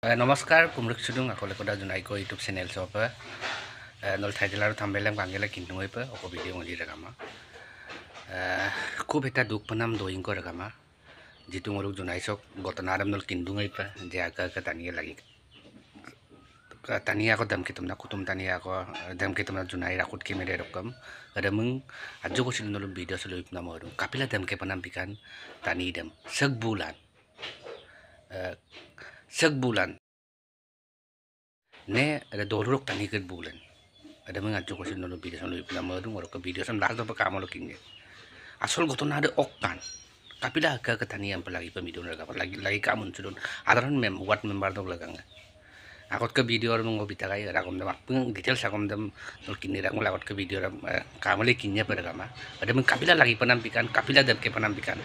নমস্কাৰ কুমৰুক চুডুং আকলে Coda জুনাইকো YouTube channel চপ নল থাইজেলাৰ থাম্বেলেম কাঙ্গেলা কিন্তু হইপ অক ভিডিও মজি রাগামা খুব এটা দুখ পনাম দইং কো রাগামা জিতু মরুক জুনাইছক গতনারাম নল কিন্তু হইপ যে আকা আকা তানিয়ে লাগি তানিয়া আকো দামকে তোমনা কুতুম তানিয়া আকো দামকে তোমনা জুনাই রাকুত কি মেরে রকম আদমং আজো কোছিল নল ভিডিও সলো ইপনা মরু কাপিলা দামকে পনাম বিকান তানি দম Segbulan ne ada dorok tani ke bulan ada mengacu ko sino video sano ipila madung oro ke video san las do pa kamalo kinge asol gotona ada oktan kapila aga ke tani yang pelagi pemidon lagi kamun sudon adaran what member do lagang akot ke video ro ngo bitagai rakom dem apung detail sakom dem tol kinni ra ngo lagot ke video ram kamale kinnya pada kama ada meng kapila lagi penampikan kapila dem ke penampikan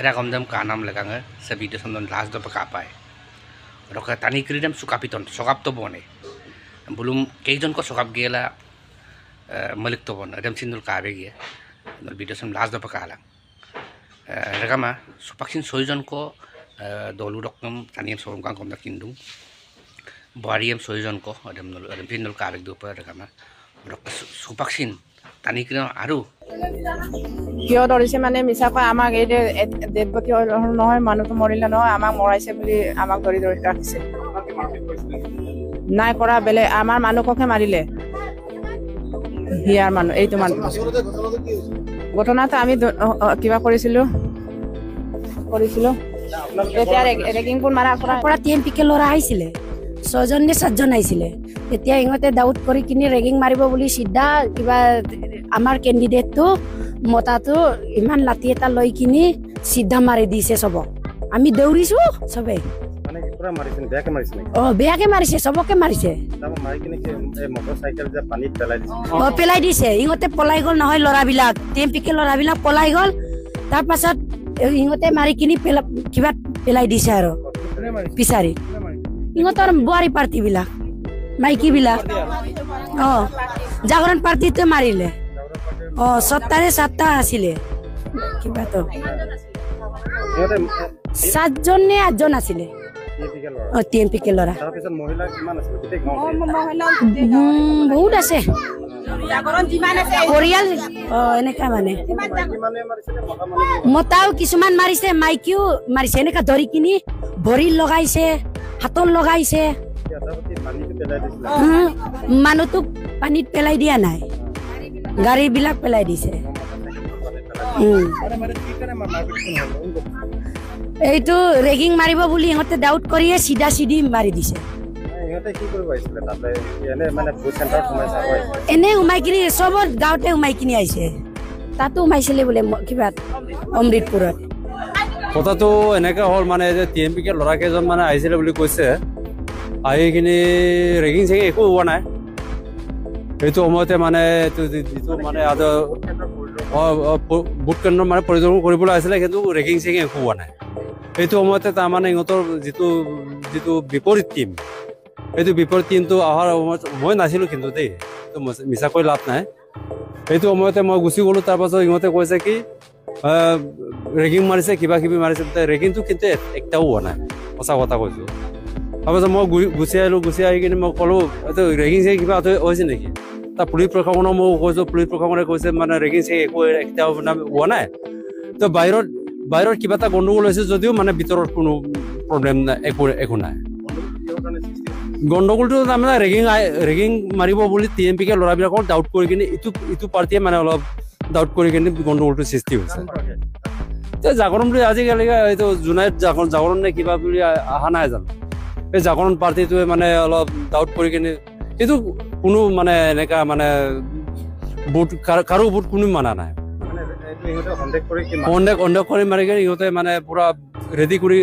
rakom dem kanam lagang se video sandon las do pa kapai roka tani kridam sukapiton sokap to bone bulum keijon ko sokap gela malik to bon adam sindul kabe ge nol video sam las do pakala regama supaksin soijon ko dolu rokam tani sorum kang kom da kindung bariam soijon ko adam sindul kabe do pa regama roka supaksin tani kridam aru কিয় ধৰিছে মানে মিছা কয় আমাক এই dead body নহয় মানুহটো মৰিলে নহয় আমাক মৰাইছে বুলি আমাক ধৰি ৰাখিছে নাই কৰা বেলে আমাৰ মানুহকহে মাৰিলে হিয়াৰ মানুহ এইটো মানুহ ঘটনাটো আমি কিবা কৰিছিলো তেতিয়া ৰেগিং কোন মাৰা পৰা টিএমপিকে ল'ৰা আহিছিলে 6জন নে 7জন আহিছিলে তেতিয়া ইহঁতে ডাউট কৰি কিনি ৰেগিং মাৰিব বুলি সিধা কিবা আমাৰ কেণ্ডিডেটটো মতাটো ইমান লাঠি এটা লৈ কিনি সিধা মাৰি দিছে সব আমি দৌৰিছো সবে মানে কি পুৰা মাৰিছে বেয়াকে মাৰিছে বেয়াকে মাৰিছে সবকে মাৰিছে তাম মাৰি কিনে এই মটৰসাইকেল যে পানীত পেলাই দিছে ইহঁতে পলাই গল নহয় লৰাবিলাক টিএমপিকে লৰাবিলাক পলাই গল তাৰ পাছত ইহঁতে মাৰি কিনি কিবা পেলাই দিছে আৰু পিছাৰি ইহঁতৰ বুৱাৰী পাৰ্টি বিলাক মাইকী বিলাক জাগৰণ পাৰ্টিতে মাৰিলে 7টা আছিলে কিবা তো 7জন নে 8জন আছিলে টিএমপিকে ল'ৰা তাৰপিছত মহিলা কিমান আছে গোটেই গাঁও বহুত আছে পৰিয়াল এনেকা মানে মতাও কিছুমান মাৰিছে মাইকিও মাৰিছে এনেকা ধৰি কিনি ভৰি লগাইছে হাতত লগাইছে মানুহটোক পানীত পেলাই দিয়া নাই গাড়ী বিলাক পেলাই দিছে এইটো ৰেগিং মাৰিব বুলি ইহঁতে ডাউট কৰিয়ে চিধা চিধি মাৰি দিছে এনে উমাই কিনি চবৰ গাঁৱতে উমাই কিনি আহিছে তাতো উমাইছিলে বোলে কিবা অমৃতপুৰত কথাটো এনেকে হ'ল মানে যে টিএমপিকে ল'ৰা কেইজন মানে আহিছিলে বুলি কৈছে আহি কিনি ৰেগিং চেগিং একো হোৱা নাই এইটো সময়তে মানে যিটো মানে ভোট কেন্দ্ৰ মানে পৰিদৰ্শন কৰিবলৈ আহিছিলে কিন্তু ৰেগিং চেগিং একো হোৱা নাই এইটো সময়তে তাৰমানে ইহঁতৰ যিটো বিপৰীত টীম এইটো বিপৰীত টীমটো অহাৰ সময়ত মই নাছিলোঁ কিন্তু দেই এইটো মিছাকৈ লাভ নাই এইটো সময়তে মই গুচি গ'লোঁ তাৰপাছত ইহঁতে কৈছে কি ৰেগিং মাৰিছে কিবা কিবি মাৰিছে ৰেগিংটো কিন্তু একটাও হোৱা নাই সঁচা কথা কৈছোঁ তাৰপাছত মই গুচি আহিলোঁ গুচি আহি কিনে মই ক'লোঁ এইটো ৰেগিং চেগিং কিবা হৈছে নেকি তাৰ পুলিচ প্ৰশাসনক মই কৈছোঁ পুলিচ প্ৰশাসনে কৈছে মানে ৰেগিং চেগিং একো একটাও হোৱা নাই তো বাহিৰত কিবা এটা গণ্ডগোল হৈছে যদিও মানে ভিতৰত কোনো প্ৰব্লেম নাই একো নাই গণ্ডগোলটো তাৰমানে ৰেগিং মাৰিব বুলি টিএমপিকে ল'ৰাবিলাকক ডাউট কৰি কিনে ইটো পাৰ্টিয়ে মানে অলপ ডাউট কৰি কিনে গণ্ডগোলটো সৃষ্টি হৈছে জাগৰণ বুলি আজিকালি এইটো জুনাইত জাগৰণ নে কিবা বুলি অহা নাই জানো এই জাগৰণ পাৰ্টিটোৱে মানে অলপ ডাউট কৰি কিনে এইটো কোনো মানে এনেকা মানে ভোট কাৰো ভোট কোনো মানা নাই সন্দেহ কৰি মাৰি কিনে ইহঁতে মানে পুৰা ৰেডি কৰি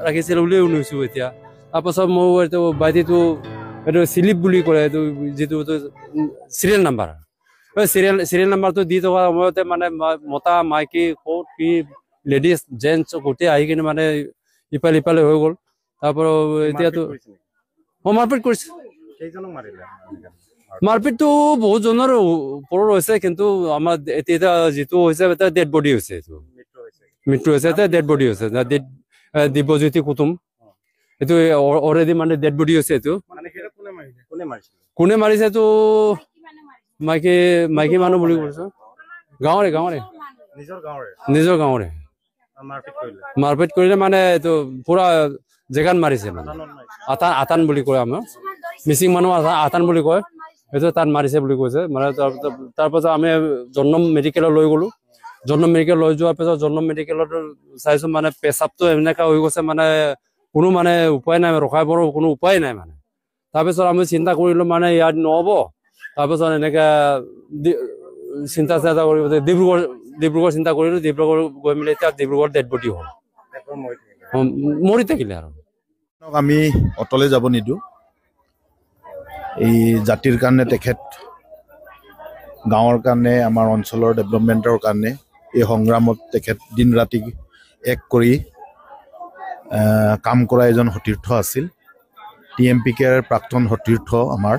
ৰাখিছিল বুলিও শুনিছোঁ এতিয়া তাৰপাছত মই এইটো বাইটিটো এইটো স্লিপ বুলি কৰে এইটো যিটো চিৰিয়েল নাম্বাৰ চিৰিয়েল নাম্বাৰটো দি থকা সময়তে মানে মতা মাইকী ক'ত কি লেডিজ জেণ্টছ গোটেই আহি কিনে মানে ইফালে হৈ গ'ল তাৰপৰা এতিয়াতো মাৰপিট কৰিছে মাৰপিটটো বহুতজনৰ ওপৰত হৈছে কিন্তু আমাৰ এতিয়া যিটো হৈছে এটা ডেড বডি হৈছে এইটো মৃত্যু হৈছে এটা ডেড বডি হৈছে দিব্যজ্যোতি কুতুম এইটো অলৰেডি মানে ডেড বডি হৈছে এইটো মানে সেইটো কোনে মাৰিলে কোনে মাৰিছিলে কোনে মাৰিছে তো মাইকী মানুহ বুলি কৈছো গাঁৱৰে নিজৰ গাঁৱৰে মাৰপিট কৰিলে মানে এইটো পুৰা জেগাত মাৰিছে মানে আতান বুলি কয় আমাৰ মিচিং মানুহ আতান বুলি কয় এইটো তাত মাৰিছে বুলি কৈছে মানে তাৰপাছত আমি জন্ম মেডিকেলত লৈ গ'লো জন্ম মেডিকেল লৈ যোৱাৰ পিছত জন্ম মেডিকেলত চাইছো মানে পেচাবটো এনেকা হৈ গৈছে মানে কোনো মানে উপায় নাই ৰখাই বৰ কোনো উপায় নাই মানে তাৰপিছত আমি চিন্তা কৰিলো মানে ইয়াত নহ'ব তাৰপিছত এনেকে চিন্তা কৰি ডিব্ৰুগড় চিন্তা কৰিলো ডিব্ৰুগড় গৈ মেলি এতিয়া ডিব্ৰুগড় ডেড বডি হ'ল মৰি থাকিলে আৰু আমি অটলে যাব নিদিওঁ এই জাতিৰ কাৰণে তেখেত গাঁৱৰ কাৰণে আমাৰ অঞ্চলৰ ডেভেলপমেণ্টৰ কাৰণে এই সংগ্ৰামত তেখেত দিন ৰাতি এক কৰি কাম কৰা এজন সতীৰ্থ আছিল TMPKৰ প্ৰাক্তন সতীৰ্থ আমাৰ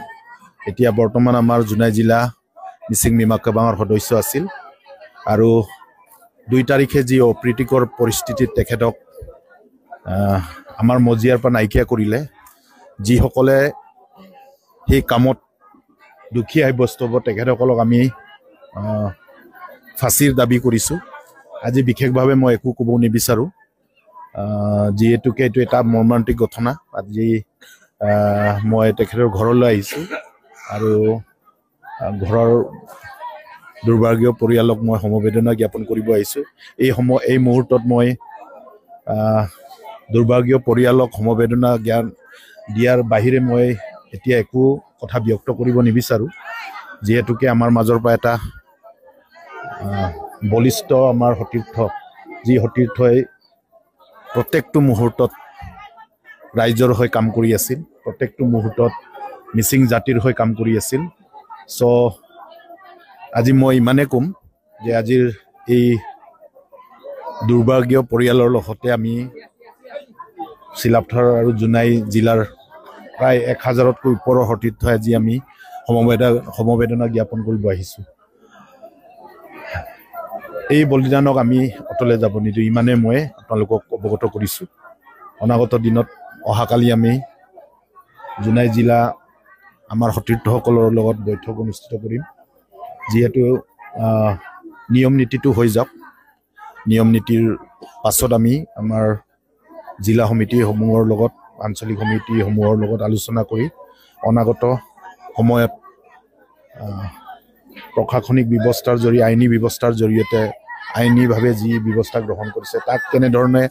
এতিয়া বৰ্তমান আমাৰ জোনাই জিলা মিচিং মিমাকাবাঙৰ সদস্য আছিল আৰু 2 তাৰিখে যি অপ্ৰীতিকৰ পৰিস্থিতিত তেখেতক আমাৰ মজিয়াৰ পৰা নাইকিয়া কৰিলে যিসকলে সেই কামত দুখী সাব্যস্ত হ'ব তেখেতসকলক আমি ফাঁচীৰ দাবী কৰিছোঁ আজি বিশেষভাৱে মই একো ক'ব নিবিচাৰোঁ যিহেতুকে এইটো এটা মৰ্মান্তিক ঘটনা আজি মই তেখেতৰ ঘৰলৈ আহিছোঁ আৰু ঘৰৰ দুৰ্ভাগ্য পৰিয়ালক মই সমবেদনা জ্ঞাপন কৰিব আহিছোঁ এই মুহূৰ্তত মই দুৰ্ভাগ্য পৰিয়ালক সমবেদনা জ্ঞান দিয়াৰ বাহিৰে মই এতিয়া একো কথা ব্যক্ত কৰিব নিবিচাৰোঁ যিহেতুকে আমাৰ মাজৰ পৰা এটা বলিষ্ঠ আমাৰ সতীৰ্থ যি সতীৰ্থই প্ৰত্যেকটো মুহূৰ্তত ৰাইজৰ হৈ কাম কৰি আছিল প্ৰত্যেকটো মুহূৰ্তত মিচিং জাতিৰ হৈ কাম কৰি আছিল চ' আজি মই ইমানেই ক'ম যে আজিৰ এই দুৰ্ভাগ্য পৰিয়ালৰ লগতে আমি চিলাপথাৰ আৰু জোনাই জিলাৰ প্ৰায় 1000তকৈ ওপৰৰ সতীৰ্থ আজি আমি সমবেদনা জ্ঞাপন কৰিব আহিছোঁ এই বলিদানক আমি অটলে যাব নিদিওঁ ইমানে মই আপোনালোকক অৱগত কৰিছোঁ অনাগত দিনত অহাকালি আমি জোনাই জিলা আমাৰ সতীৰ্থসকলৰ লগত বৈঠক অনুষ্ঠিত কৰিম যিহেতু নিয়ম নীতিটো হৈ যাওক নিয়ম নীতিৰ পাছত আমি আমাৰ জিলা সমিতিসমূহৰ লগত আঞ্চলিক সমিতিসমূহৰ লগত আলোচনা কৰি অনাগত সময়ত প্ৰশাসনিক ব্যৱস্থাৰ জৰিয়তে আইনী ব্যৱস্থাৰ জৰিয়তে আইনীভাৱে যি ব্যৱস্থা গ্ৰহণ কৰিছে তাক কেনেধৰণে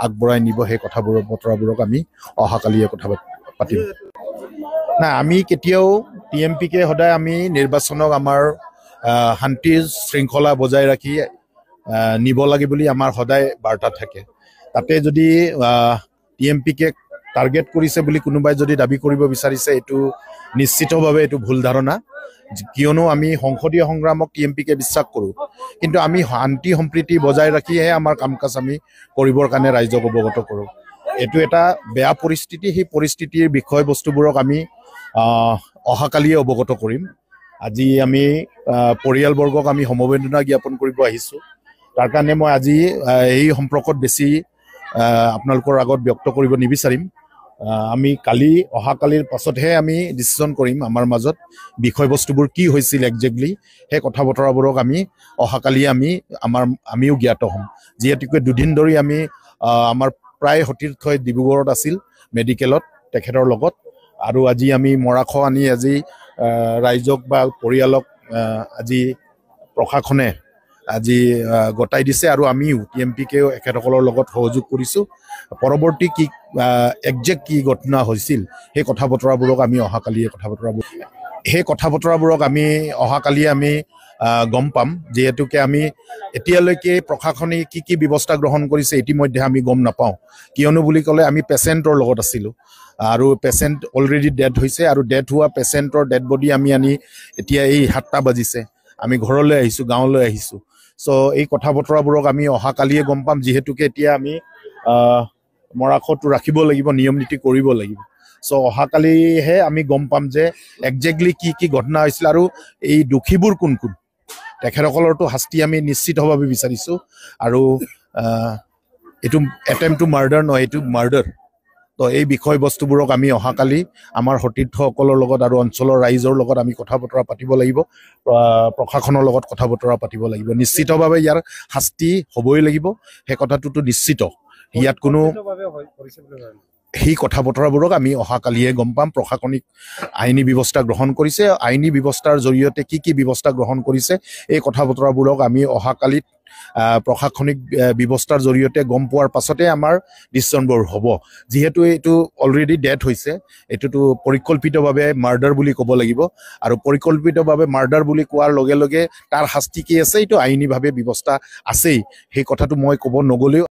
আগবঢ়াই নিব সেই বতৰাবোৰক আমি অহাকালিয়ে কথা পাতিম নাই আমি কেতিয়াও TMPK সদায় আমি নিৰ্বাচনক আমাৰ শান্তি শৃংখলা বজাই ৰাখি নিব লাগে বুলি আমাৰ সদায় বাৰ্তা থাকে তাতে যদি TMPK টাৰ্গেট কৰিছে বুলি কোনোবাই যদি দাবী কৰিব বিচাৰিছে এইটো নিশ্চিতভাৱে এইটো ভুল ধাৰণা কিয়নো আমি সংসদীয় সংগ্ৰামক TMPK বিশ্বাস কৰোঁ কিন্তু আমি শান্তি সম্প্ৰীতি বজাই ৰাখিহে আমাৰ কাম কাজ আমি কৰিবৰ কাৰণে ৰাইজক অৱগত কৰোঁ এইটো এটা বেয়া পৰিস্থিতি সেই পৰিস্থিতিৰ বিষয়বস্তুবোৰক আমি অহাকালিয়ে অৱগত কৰিম আজি আমি পৰিয়ালবৰ্গক আমি সমবেদনা জ্ঞাপন কৰিব আহিছোঁ তাৰ কাৰণে মই আজি এই সম্পৰ্কত বেছি আপোনালোকৰ আগত ব্যক্ত কৰিব নিবিচাৰিম আমি অহাকালিৰ পাছতহে আমি ডিচিশ্যন কৰিম আমাৰ মাজত বিষয়বস্তুবোৰ কি হৈছিল একজেক্টলি সেই কথা বতৰাবোৰক আমি অহাকালি আমিও জ্ঞাত হ'ম যিহেতুকে 2 দিন ধৰি আমি আমাৰ প্ৰায় সতীৰ্থই ডিব্ৰুগড়ত আছিল মেডিকেলত তেখেতৰ লগত আৰু আজি আমি মৰাখ আনি আজি ৰাইজক বা পৰিয়ালক আজি প্ৰশাসনে আজি গতাই দিছে আৰু আমিও TMPKও এখেতসকলৰ লগত সহযোগ কৰিছোঁ পৰৱৰ্তী কি একজেক্ট কি ঘটনা হৈছিল সেই কথা বতৰাবোৰক আমি অহাকালিয়ে আমি গম পাম যিহেতুকে আমি এতিয়ালৈকে প্ৰশাসনে কি ব্যৱস্থা গ্ৰহণ কৰিছে ইতিমধ্যে আমি গম নাপাওঁ কিয়নো বুলি ক'লে আমি পেচেণ্টৰ লগত আছিলোঁ আৰু পেচেণ্ট অলৰেডি ডেড হৈছে আৰু ডেড হোৱা পেচেণ্টৰ ডেড বডি আমি আনি এতিয়া এই 7টা বাজিছে আমি ঘৰলৈ আহিছোঁ গাঁৱলৈ আহিছোঁ চ' এই কথা বতৰাবোৰক আমি অহাকালিয়ে গম পাম যিহেতুকে এতিয়া আমি মৰাখটো ৰাখিব লাগিব নিয়ম নীতি কৰিব লাগিব চ' অহাকালিহে আমি গম পাম যে একজেক্টলি কি ঘটনা হৈছিল আৰু এই দোষীবোৰ কোন তেখেতসকলৰতো শাস্তি আমি নিশ্চিতভাৱে বিচাৰিছোঁ আৰু এইটো এটেম্প টু মাৰ্ডাৰ নহয় এইটো মাৰ্ডাৰ তো এই বিষয়বস্তুবোৰক আমি অহাকালি আমাৰ সতীৰ্থসকলৰ লগত আৰু অঞ্চলৰ ৰাইজৰ লগত আমি কথা বতৰা পাতিব লাগিব, প্ৰশাসনৰ লগত কথা বতৰা পাতিব লাগিব। নিশ্চিতভাৱে ইয়াৰ শাস্তি হ'বই লাগিব, সেই কথাটোতো নিশ্চিত। ইয়াত কোনো সেই কথা বতৰাবোৰক আমি অহাকালিয়ে গম পাম। প্ৰশাসনিক আইনী ব্যৱস্থা গ্ৰহণ কৰিছে, আইনী ব্যৱস্থাৰ জৰিয়তে কি কি ব্যৱস্থা গ্ৰহণ কৰিছে এই কথা বতৰাবোৰক আমি অহাকালিত প্ৰশাসনিক ব্যৱস্থাৰ জৰিয়তে গম পোৱাৰ পাছতে আমাৰ ডিচিশ্যনবোৰ হ'ব। যিহেতু এইটো অলৰেডি ডেথ হৈছে, এইটোতো পৰিকল্পিতভাৱে মাৰ্ডাৰ বুলি ক'ব লাগিব, আৰু পৰিকল্পিতভাৱে মাৰ্ডাৰ বুলি কোৱাৰ লগে লগে তাৰ শাস্তি কি আছে এইটো আইনীভাৱে ব্যৱস্থা আছেই, সেই কথাটো মই ক'ব নগ'লেও